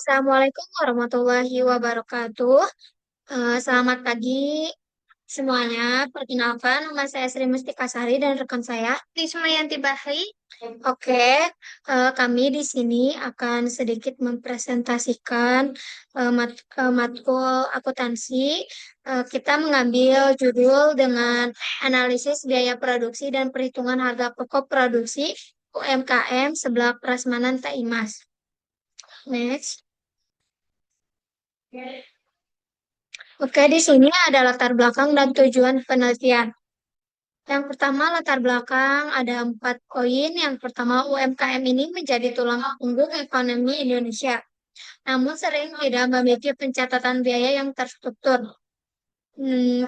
Assalamualaikum warahmatullahi wabarakatuh. Selamat pagi semuanya. Perkenalkan, nama saya Sri Mustika Sari dan rekan saya Rismayanti Bahri. Oke, kami di sini akan sedikit mempresentasikan matkul akuntansi. Kita mengambil judul dengan analisis biaya produksi dan perhitungan harga pokok produksi UMKM sebelah prasmanan Taimas. Next. Oke, di sini ada latar belakang dan tujuan penelitian. Yang pertama, latar belakang ada 4 poin. Yang pertama, UMKM ini menjadi tulang punggung ekonomi Indonesia, namun sering tidak memiliki pencatatan biaya yang terstruktur.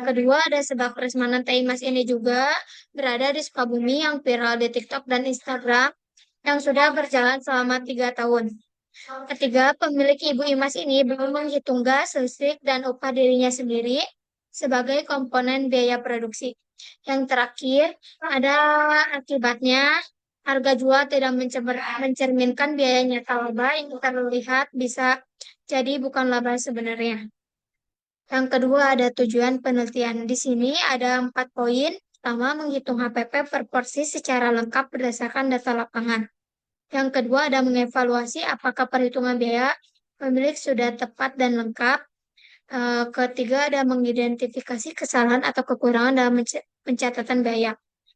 Kedua, ada sebab Prasmanan Taimas ini juga berada di Sukabumi yang viral di TikTok dan Instagram yang sudah berjalan selama 3 tahun. Ketiga, pemilik Ibu Imas ini belum menghitung gas, listrik, dan upah dirinya sendiri sebagai komponen biaya produksi. Yang terakhir, ada akibatnya harga jual tidak mencerminkan biaya nyata laba yang terlihat bisa jadi bukan laba sebenarnya. Yang kedua, ada tujuan penelitian. Di sini ada 4 poin. Pertama, menghitung HPP per porsi secara lengkap berdasarkan data lapangan. Yang kedua ada mengevaluasi apakah perhitungan biaya pemilik sudah tepat dan lengkap. Ketiga ada mengidentifikasi kesalahan atau kekurangan dalam pencatatan biaya.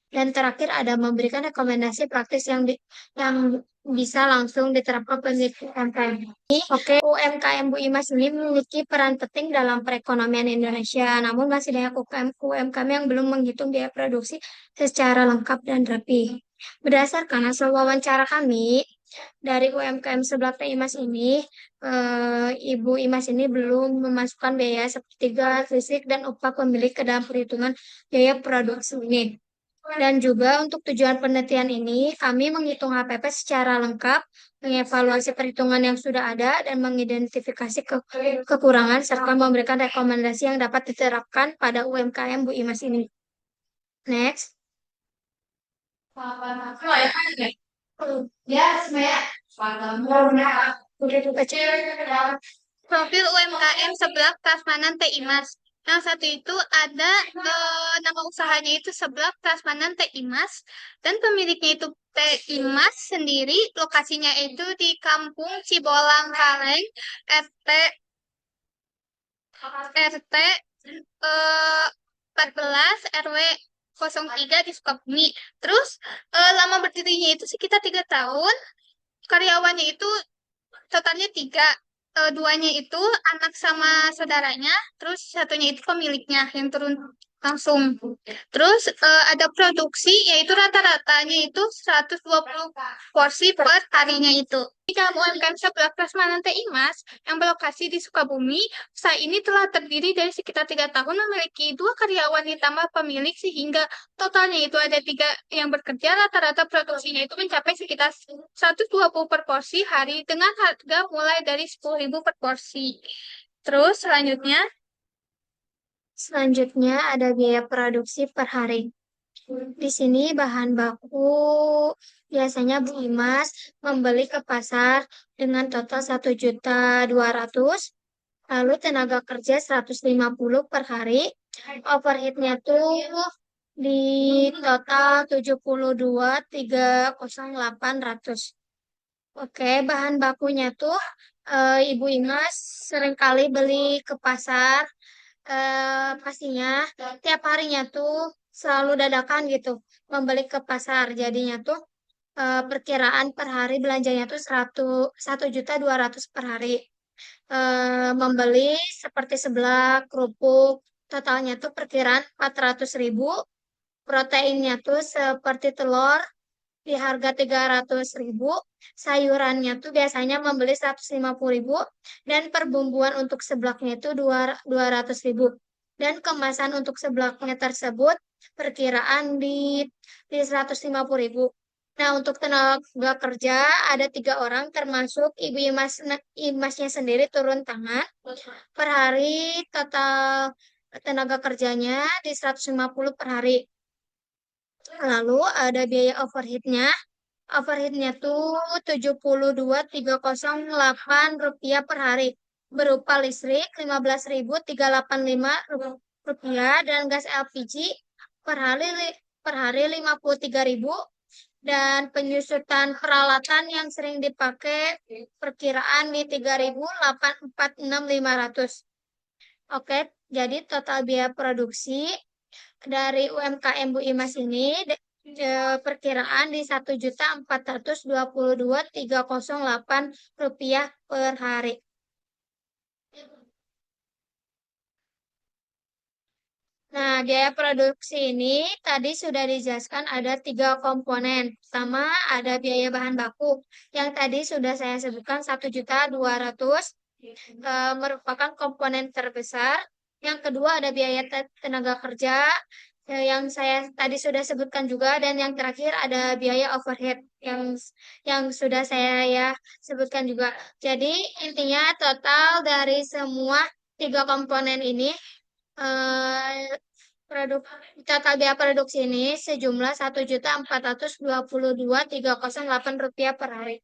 Dan terakhir ada memberikan rekomendasi praktis yang bisa langsung diterapkan pemilik UMKM. Oke, UMKM Bu Imas ini memiliki peran penting dalam perekonomian Indonesia. Namun masih banyak UMKM yang belum menghitung biaya produksi secara lengkap dan rapi. Berdasarkan hasil wawancara kami dari UMKM sebelah Teh Imas ini, Ibu Imas ini belum memasukkan biaya seperti gas, listrik, dan upah pemilik ke dalam perhitungan biaya produksi ini. Dan juga untuk tujuan penelitian ini, kami menghitung HPP secara lengkap, mengevaluasi perhitungan yang sudah ada, dan mengidentifikasi kekurangan, serta memberikan rekomendasi yang dapat diterapkan pada UMKM Bu Imas ini. Next. Profil UMKM sebelah Prasmanan Teh Imas. Yang satu itu ada nama usahanya itu sebelah Prasmanan Teh Imas dan pemiliknya itu Teh Imas sendiri. Lokasinya itu di Kampung Cibolang Kaleng, RT RT 14 RW 03 di Sukabumi. Terus lama berdirinya itu sekitar 3 tahun. Karyawannya itu totalnya tiga. Duanya itu anak sama saudaranya, terus satunya itu pemiliknya yang turun langsung. Terus ada produksi, yaitu rata-ratanya itu 120 porsi per harinya itu. Di dalam UMKM sebelah Prasmanan Teh Imas yang berlokasi di Sukabumi, usaha ini telah terdiri dari sekitar 3 tahun, memiliki 2 karyawan ditambah pemilik sehingga totalnya itu ada 3 yang bekerja. Rata-rata produksinya itu mencapai sekitar 120 per porsi hari dengan harga mulai dari 10.000 per porsi. Terus selanjutnya ada biaya produksi per hari. Di sini bahan baku biasanya Bu Imas membeli ke pasar dengan total 1.200.000, lalu tenaga kerja 150 per hari. Overheadnya tuh di total 72.308.800. Oke, bahan bakunya tuh Ibu Imas seringkali beli ke pasar. Pastinya tiap harinya tuh selalu dadakan gitu membeli ke pasar. Jadinya tuh perkiraan per hari belanjanya tuh 1.200.000 per hari. Membeli seperti seblak, kerupuk, totalnya tuh perkiraan 400.000. Proteinnya tuh seperti telur di harga 300.000, sayurannya tuh biasanya membeli 150.000, dan perbumbuan untuk seblaknya itu 200.000. Dan kemasan untuk seblaknya tersebut perkiraan di 150.000. Nah, untuk tenaga kerja ada 3 orang, termasuk Imasnya sendiri turun tangan. Per hari total tenaga kerjanya di 150 per hari. Lalu ada biaya overheadnya. Overheadnya tuh 72.308 per hari. Berupa listrik 15.385 rupiah dan gas LPG per hari 53.000 dan penyusutan peralatan yang sering dipakai perkiraan di 3.846.500. Oke, jadi total biaya produksi dari UMKM Bu Imas ini perkiraan di 1.422.308 rupiah per hari. Nah, biaya produksi ini tadi sudah dijelaskan ada 3 komponen. Pertama, ada biaya bahan baku yang tadi sudah saya sebutkan 1.200.000 merupakan komponen terbesar. Yang kedua ada biaya tenaga kerja yang saya tadi sudah sebutkan juga dan yang terakhir ada biaya overhead yang sudah saya ya sebutkan juga. Jadi intinya total dari semua 3 komponen ini eh, produk total biaya produksi ini sejumlah 1.422.308 rupiah per hari.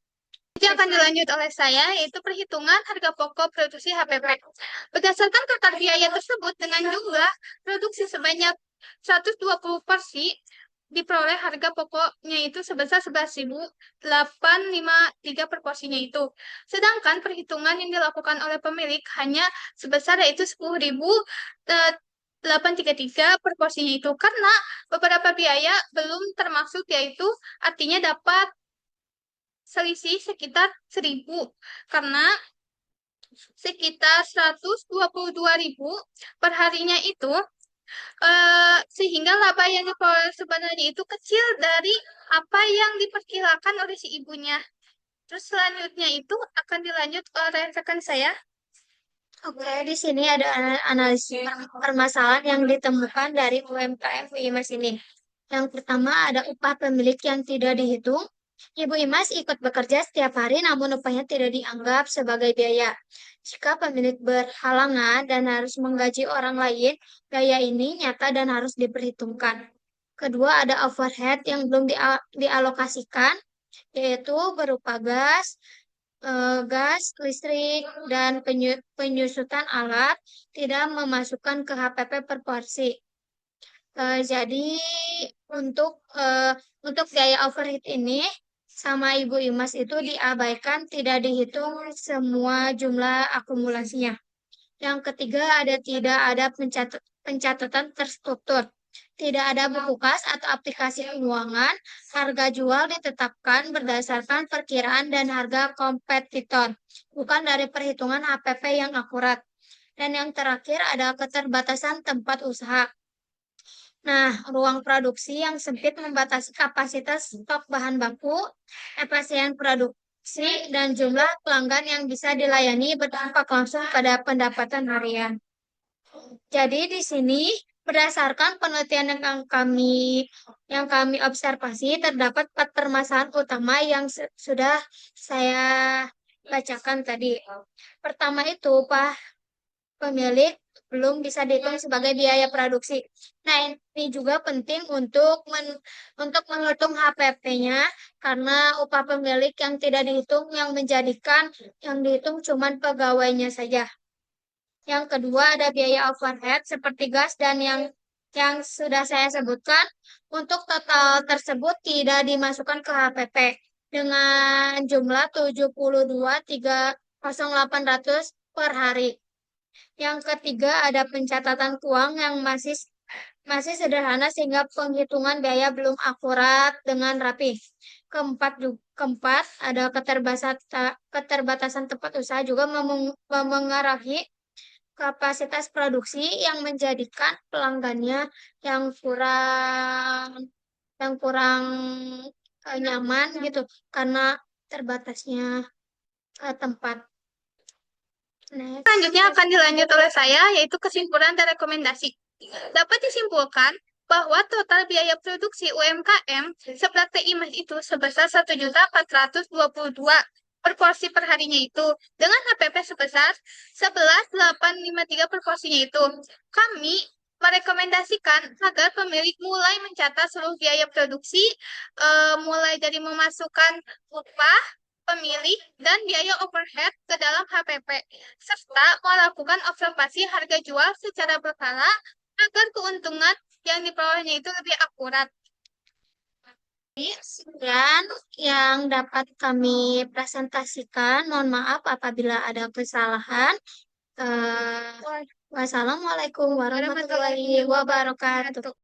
Yang akan dilanjut oleh saya yaitu perhitungan harga pokok produksi HPP. Berdasarkan total biaya tersebut dengan jumlah produksi sebanyak 120 porsi, diperoleh harga pokoknya itu sebesar 11.853 per porsinya itu. Sedangkan perhitungan yang dilakukan oleh pemilik hanya sebesar yaitu 10.833 per porsinya itu. Karena beberapa biaya belum termasuk yaitu artinya dapat selisih sekitar 1.000 karena sekitar 122.000 per harinya itu sehingga laba yang diperoleh sebenarnya itu kecil dari apa yang diperkirakan oleh si ibunya. Terus selanjutnya itu akan dilanjut oleh rekan saya. Oke, di sini ada analisis permasalahan yang ditemukan dari UMKM Bu Imas ini. Yang pertama ada upah pemilik yang tidak dihitung. Ibu Imas ikut bekerja setiap hari namun upahnya tidak dianggap sebagai biaya. Jika pemilik berhalangan dan harus menggaji orang lain, biaya ini nyata dan harus diperhitungkan. Kedua ada overhead yang belum dialokasikan, yaitu berupa gas, listrik, dan penyusutan alat tidak memasukkan ke HPP per porsi. Jadi untuk eh, untuk biaya overhead ini sama Ibu Imas itu diabaikan, tidak dihitung semua jumlah akumulasinya. Yang ketiga tidak ada pencatatan terstruktur. Tidak ada buku kas atau aplikasi keuangan. Harga jual ditetapkan berdasarkan perkiraan dan harga kompetitor, bukan dari perhitungan HPP yang akurat. Dan yang terakhir ada keterbatasan tempat usaha. Nah, ruang produksi yang sempit membatasi kapasitas stok bahan baku, efisien produksi, dan jumlah pelanggan yang bisa dilayani berdampak langsung pada pendapatan harian. Jadi di sini berdasarkan penelitian yang kami observasi terdapat 4 permasalahan utama yang sudah saya bacakan tadi. Pertama itu upah pemilik belum bisa dihitung sebagai biaya produksi. Nah, ini juga penting untuk menghitung HPP-nya karena upah pemilik yang tidak dihitung yang menjadikan yang dihitung cuma pegawainya saja. Yang kedua ada biaya overhead seperti gas dan yang sudah saya sebutkan. Untuk total tersebut tidak dimasukkan ke HPP dengan jumlah 72.308 per hari. Yang ketiga ada pencatatan keuangan yang masih masih sederhana sehingga penghitungan biaya belum akurat dengan rapi. Keempat ada keterbatasan tempat usaha juga memengaruhi kapasitas produksi yang menjadikan pelanggannya yang kurang yang kurang nyaman gitu karena terbatasnya tempat. Next. Selanjutnya akan dilanjut oleh saya, yaitu kesimpulan dan rekomendasi. Dapat disimpulkan bahwa total biaya produksi UMKM sebelah Imas itu sebesar 1.422 per porsi per harinya itu dengan HPP sebesar 11.853 per porsinya itu. Kami merekomendasikan agar pemilik mulai mencatat seluruh biaya produksi, mulai dari memasukkan upah pemilik dan biaya overhead ke dalam HPP, serta melakukan observasi harga jual secara berkala agar keuntungan yang diperolehnya itu lebih akurat. Ini sekian yang dapat kami presentasikan. Mohon maaf apabila ada kesalahan. Wassalamualaikum warahmatullahi wabarakatuh.